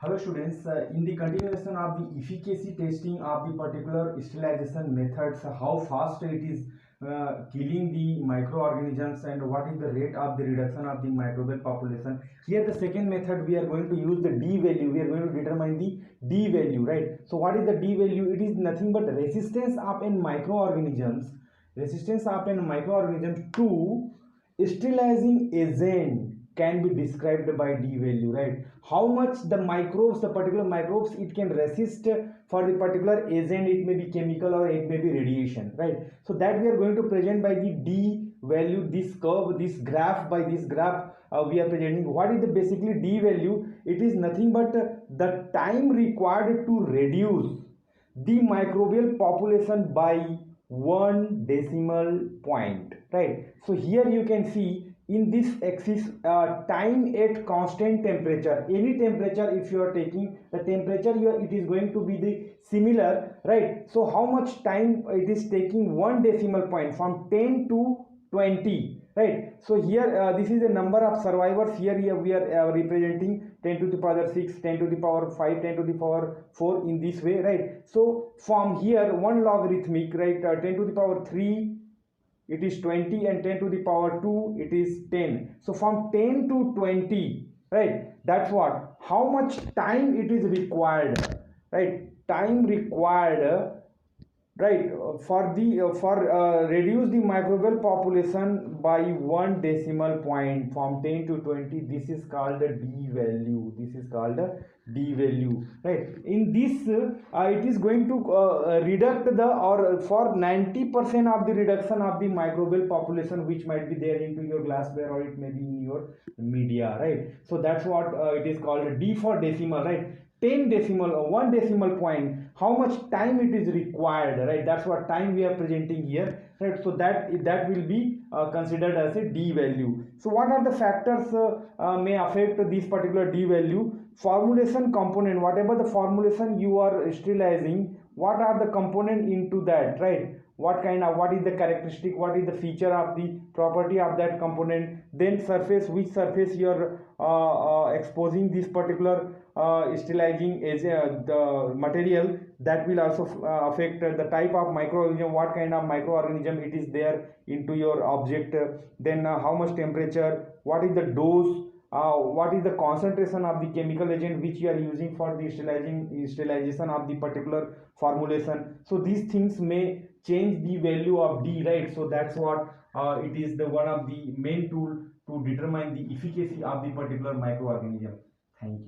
Hello students, in the continuation of the efficacy testing of the particular sterilization methods, how fast it is killing the microorganisms and what is the rate of the reduction of the microbial population. Here the second method we are going to use the D value. We are going to determine the D value, right? So what is the D value? It is nothing but resistance of an microorganisms to sterilizing agent can be described by D value, right? How much the microbes, the particular microbes, it can resist for the particular agent. It may be chemical or it may be radiation, right? So that we are going to present by the D value, this curve, this graph. By this graph we are presenting what is the basically D value. It is nothing but the time required to reduce the microbial population by 1 decimal point, right? So here you can see in this axis time at constant temperature. Any temperature if you are taking the temperature it is going to be the similar, right? So how much time it is taking 1 decimal point from 10 to 20, right? So here this is the number of survivors. Here we are representing 10 to the power 6, 10 to the power 5, 10 to the power 4 in this way, right? So from here one logarithmic, right? 10 to the power 3 it is 20 and 10 to the power 2 it is 10. So from 10 to 20, right? That's what how much time it is required, right? Time required, right, for reduce the microbial population by 1 decimal point from 10 to 20. This is called a D value. This is called a D value, right? In this it is going to reduct the or for 90% of the reduction of the microbial population which might be there into your glassware or it may be in your media, right? So that's what it is called a D for decimal, right? 10 decimal or 1 decimal point, how much time it is required, right? That's what time we are presenting here, right? So that will be considered as a D value. So what are the factors may affect this particular D value? Formulation component, whatever the formulation you are sterilizing, what are the component into that, right? What is the characteristic, what is the feature of the property of that component, then surface, which surface you are exposing this particular sterilizing as the material, that will also affect the type of microorganism, what kind of microorganism it is there into your object, then how much temperature, what is the dose, what is the concentration of the chemical agent which you are using for the sterilization of the particular formulation. So these things may change the value of D, right? So that's what it is the one of the main tool to determine the efficacy of the particular microorganism. Thank you.